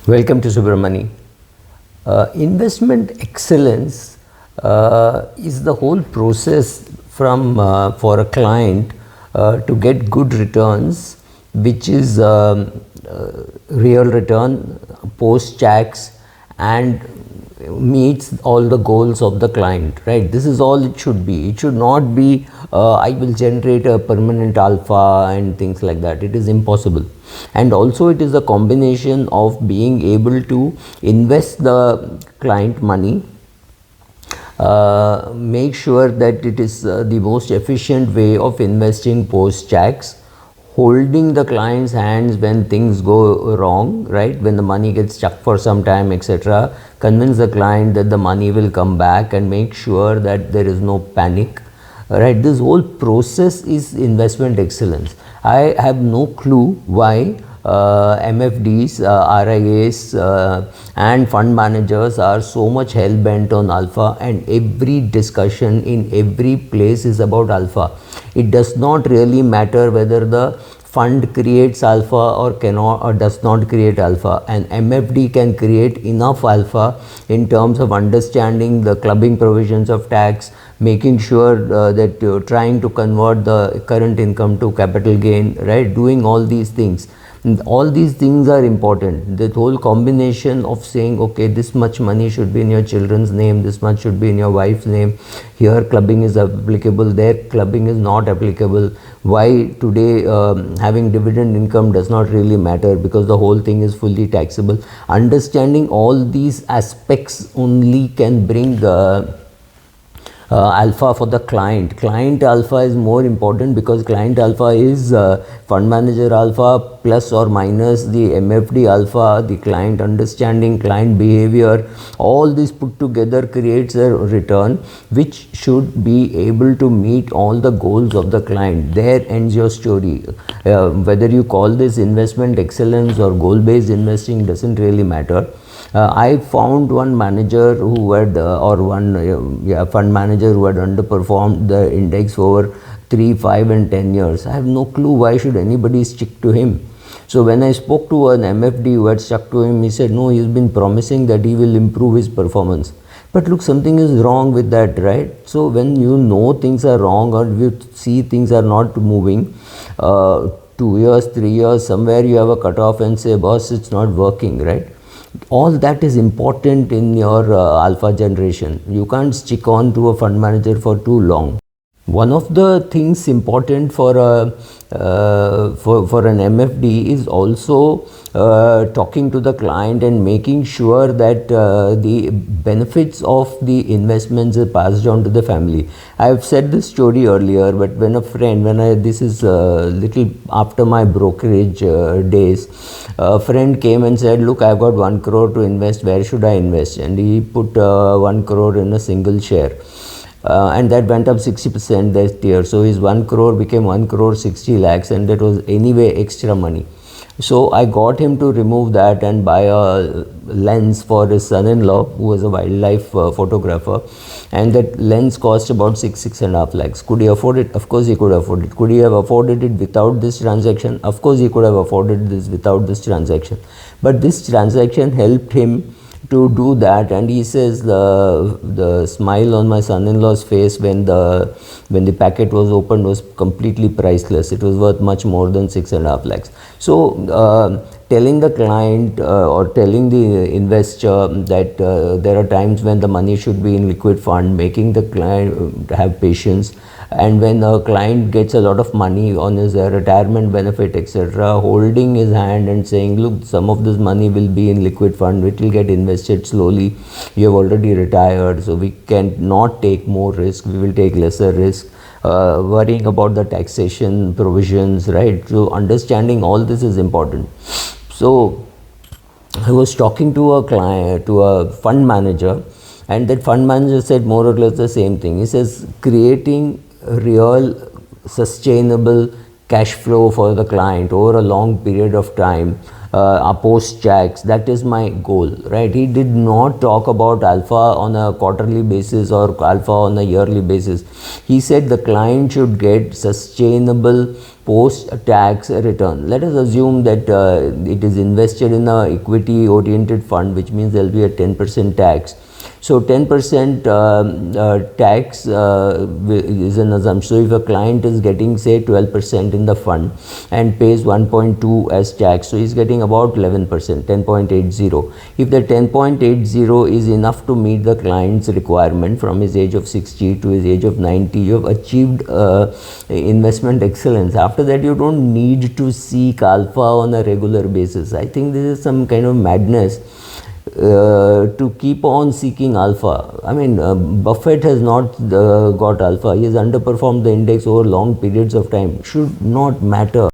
Welcome to Subramani. Investment excellence is the whole process from for a client to get good returns, which is real return post tax and meets all the goals of the client, right? This is all it should be. It should not be I will generate a permanent alpha and things like that. It is impossible. And also it is a combination of being able to invest the client money, make sure that it is the most efficient way of investing post tax, holding the client's hands when things go wrong, right? When the money gets stuck for some time, etc. Convince the client that the money will come back and make sure that there is no panic, right? This whole process is investment excellence. I have no clue why MFDs, RIAs and fund managers are so much hell bent on alpha, and every discussion in every place is about alpha. It does not really matter whether the fund creates alpha or cannot or does not create alpha. An MFD can create enough alpha in terms of understanding the clubbing provisions of tax, making sure that you're trying to convert the current income to capital gain, right? Doing all these things. And all these things are important. The whole combination of saying, okay, this much money should be in your children's name, this much should be in your wife's name, here clubbing is applicable, there clubbing is not applicable. Why today having dividend income does not really matter, because the whole thing is fully taxable. Understanding all these aspects only can bring alpha for the client. Client alpha is more important, because client alpha is fund manager alpha plus or minus the MFD alpha, the client understanding, client behavior. All this put together creates a return which should be able to meet all the goals of the client. There ends your story. Whether you call this investment excellence or goal-based investing doesn't really matter. I found one manager who had fund manager who had underperformed the index over 3, 5 and 10 years. I have no clue why should anybody stick to him. So when I spoke to an MFD who had stuck to him, he said no, he's been promising that he will improve his performance. But look, something is wrong with that, right? So when you know things are wrong, or you see things are not moving, 2 years, 3 years, somewhere you have a cutoff and say, boss, it's not working, right? All that is important in your alpha generation. You can't stick on to a fund manager for too long. One of the things important for an MFD is also talking to the client and making sure that the benefits of the investments are passed on to the family. I have said this story earlier, but when this is little after my brokerage days, a friend came and said, look, I've got 1 crore to invest, where should I invest? And he put 1 crore in a single share. And that went up 60% that year. So his 1 crore became 1 crore 60 lakhs, and that was anyway extra money. So I got him to remove that and buy a lens for his son-in-law, who was a wildlife photographer, and that lens cost about 6.5 lakhs. Could he afford it? Of course he could afford it. Could he have afforded it without this transaction? Of course he could have afforded this without this transaction. But this transaction helped him to do that, and he says the smile on my son-in-law's face when the packet was opened was completely priceless. It was worth much more than 6.5 lakhs. So telling the client or telling the investor that there are times when the money should be in liquid fund, making the client have patience, and when a client gets a lot of money on his retirement benefit, etc., holding his hand and saying, look, some of this money will be in liquid fund, it will get invested slowly, you have already retired, so we can not take more risk, we will take lesser risk. Worrying about the taxation provisions, right? So understanding all this is important. So I was talking to a client, to a fund manager, and that fund manager said more or less the same thing. He says creating real sustainable cash flow for the client over a long period of time, post tax, that is my goal, right? He did not talk about alpha on a quarterly basis or alpha on a yearly basis. He said the client should get sustainable post-tax return. Let us assume that it is invested in a equity-oriented fund, which means there will be a 10% tax. So 10% tax is an assumption. So if a client is getting say 12% in the fund and pays 1.2 as tax, so he's getting about 11%, 10.80. If the 10.80 is enough to meet the client's requirement from his age of 60 to his age of 90, you have achieved investment excellence. After that, you don't need to seek alpha on a regular basis. I think this is some kind of madness. To keep on seeking alpha. I mean, Buffett has not got alpha. He has underperformed the index over long periods of time. Should not matter.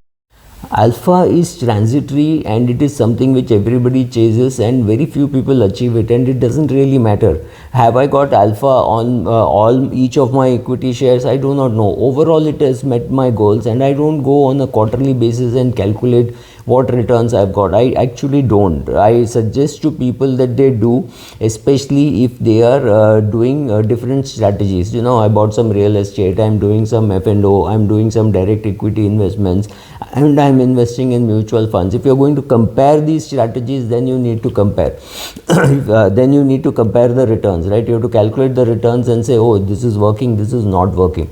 Alpha is transitory and it is something which everybody chases and very few people achieve it, and it doesn't really matter. Have I got alpha on each of my equity shares? I do not know. Overall, it has met my goals, and I don't go on a quarterly basis and calculate what returns I've got. I actually don't. I suggest to people that they do, especially if they are doing different strategies. You know, I bought some real estate, I'm doing some F&O, I'm doing some direct equity investments, and I'm investing in mutual funds. If you're going to compare these strategies, then you need to compare. Then you need to compare the returns, right? You have to calculate the returns and say, oh, this is working, this is not working.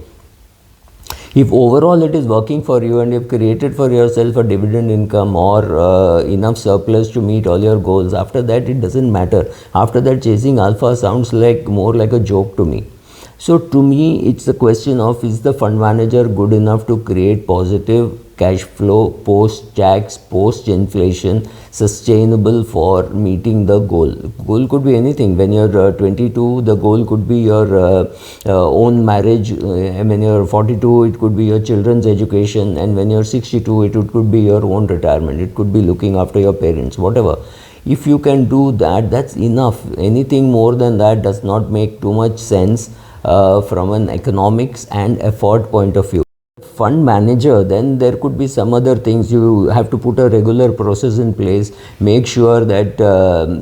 If overall it is working for you and you've created for yourself a dividend income or enough surplus to meet all your goals, after that it doesn't matter. After that, chasing alpha sounds like more like a joke to me. So to me, it's a question of, is the fund manager good enough to create positive cash flow post-tax, post-inflation, sustainable for meeting the goal. Goal could be anything. When you're 22, the goal could be your own marriage. When you're 42, it could be your children's education. And when you're 62, it could be your own retirement. It could be looking after your parents, whatever. If you can do that, that's enough. Anything more than that does not make too much sense from an economics and effort point of view. Fund manager, then there could be some other things. You have to put a regular process in place, make sure that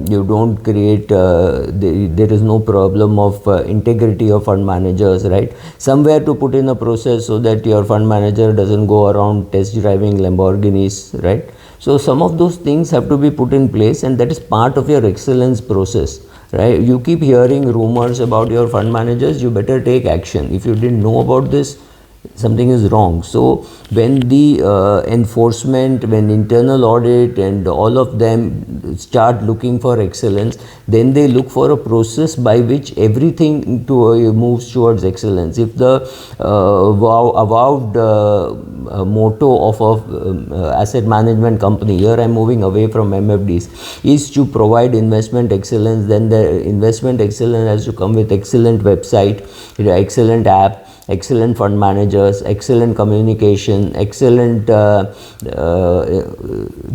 you don't create there is no problem of integrity of fund managers, right? Somewhere to put in a process so that your fund manager doesn't go around test driving Lamborghinis, right? So some of those things have to be put in place, and that is part of your excellence process, right? You keep hearing rumors about your fund managers, you better take action. If you didn't know about this, something is wrong. So when the enforcement, when internal audit and all of them start looking for excellence, then they look for a process by which everything moves towards excellence. If the avowed motto of a asset management company, here I'm moving away from MFDs, is to provide investment excellence, then the investment excellence has to come with excellent website, excellent app, excellent fund managers, excellent communication, excellent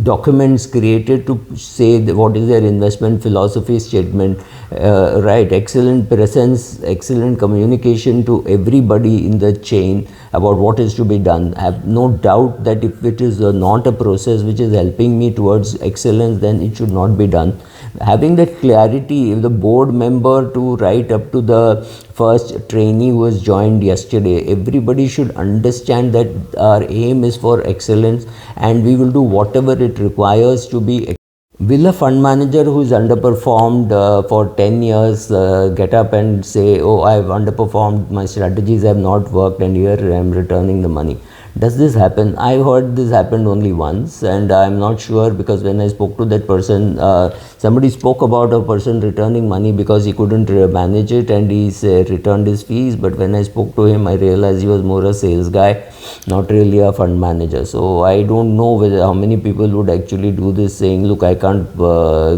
documents created to say what is their investment philosophy statement, right? Excellent presence, excellent communication to everybody in the chain about what is to be done. I have no doubt that if it is not a process which is helping me towards excellence, then it should not be done. Having that clarity, if the board member to write up to the first trainee who has joined yesterday, everybody should understand that our aim is for excellence and we will do whatever it requires to be. Will a fund manager who is underperformed for 10 years get up and say, oh, I have underperformed, my strategies have not worked and here I am returning the money? Does this happen? I heard this happened only once, and I'm not sure, because when I spoke to that person, somebody spoke about a person returning money because he couldn't manage it and he returned his fees. But when I spoke to him, I realized he was more a sales guy, not really a fund manager. So I don't know whether how many people would actually do this, saying, look, I can't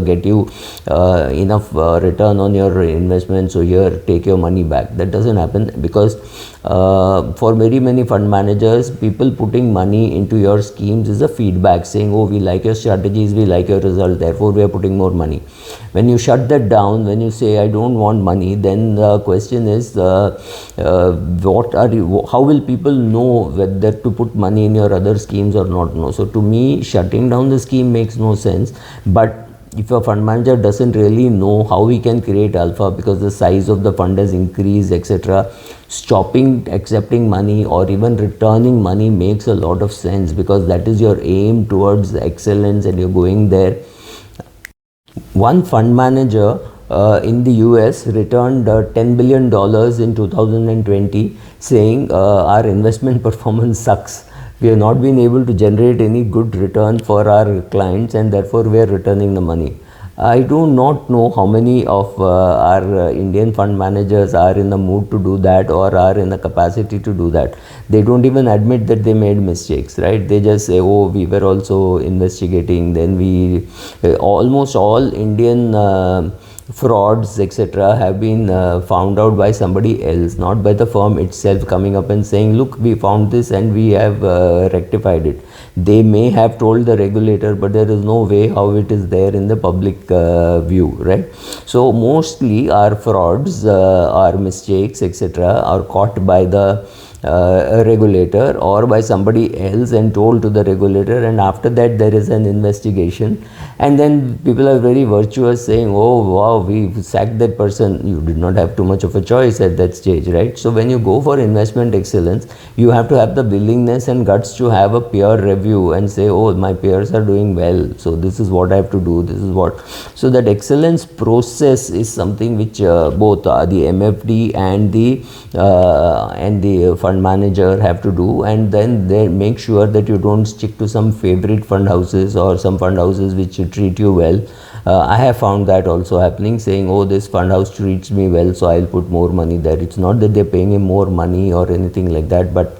get you enough return on your investment, so here, take your money back. That doesn't happen, because for very many fund managers, people putting money into your schemes is a feedback saying, oh, we like your strategies, we like your results, therefore we are putting more money. When you shut that down, when you say, I don't want money, then the question is, how will people know whether to put money in your other schemes or not? No. So to me, shutting down the scheme makes no sense. But if a fund manager doesn't really know how he can create alpha because the size of the fund has increased, etc., stopping accepting money or even returning money makes a lot of sense, because that is your aim towards excellence and you're going there. One fund manager in the US returned $10 billion in 2020, saying our investment performance sucks. We have not been able to generate any good return for our clients, and therefore we are returning the money. I do not know how many of our Indian fund managers are in the mood to do that or are in the capacity to do that. They don't even admit that they made mistakes, right? They just say, oh, we were also investigating. Then we, almost all Indian frauds, etc., have been found out by somebody else, not by the firm itself coming up and saying, look, we found this and we have rectified it. They may have told the regulator, but there is no way how it is there in the public view, right? So mostly our frauds, our mistakes, etc., are caught by the regulator or by somebody else and told to the regulator, and after that there is an investigation, and then people are very virtuous saying, oh wow, we sacked that person. You did not have too much of a choice at that stage, right? So when you go for investment excellence, you have to have the willingness and guts to have a peer review and say, oh, my peers are doing well, so this is what I have to do, this is what. So that excellence process is something which both the MFD and the fund manager have to do, and then they make sure that you don't stick to some favorite fund houses or some fund houses which treat you well. I have found that also happening, saying, oh, this fund house treats me well, so I'll put more money there. It's not that they're paying him more money or anything like that, but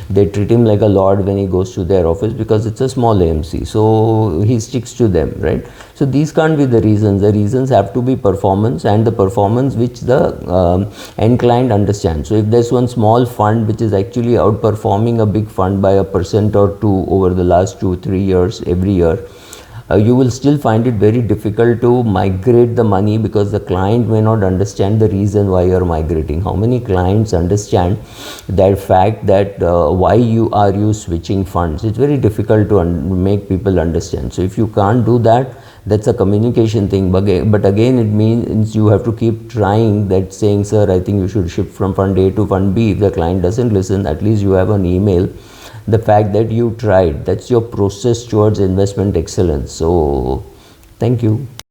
they treat him like a lord when he goes to their office, because it's a small AMC, so he sticks to them, right? So these can't be the reasons. The reasons have to be performance, and the performance which the end client understands. So if there's one small fund which is actually outperforming a big fund by 1% or 2% over the last 2-3 years every year, you will still find it very difficult to migrate the money, because the client may not understand the reason why you are migrating. How many clients understand that fact, that why you are switching funds? It's very difficult to make people understand. So if you can't do that, that's a communication thing. But again, it means you have to keep trying that, saying, sir, I think you should shift from fund A to fund B. If the client doesn't listen, at least you have an email. The fact that you tried, that's your process towards investment excellence. So thank you.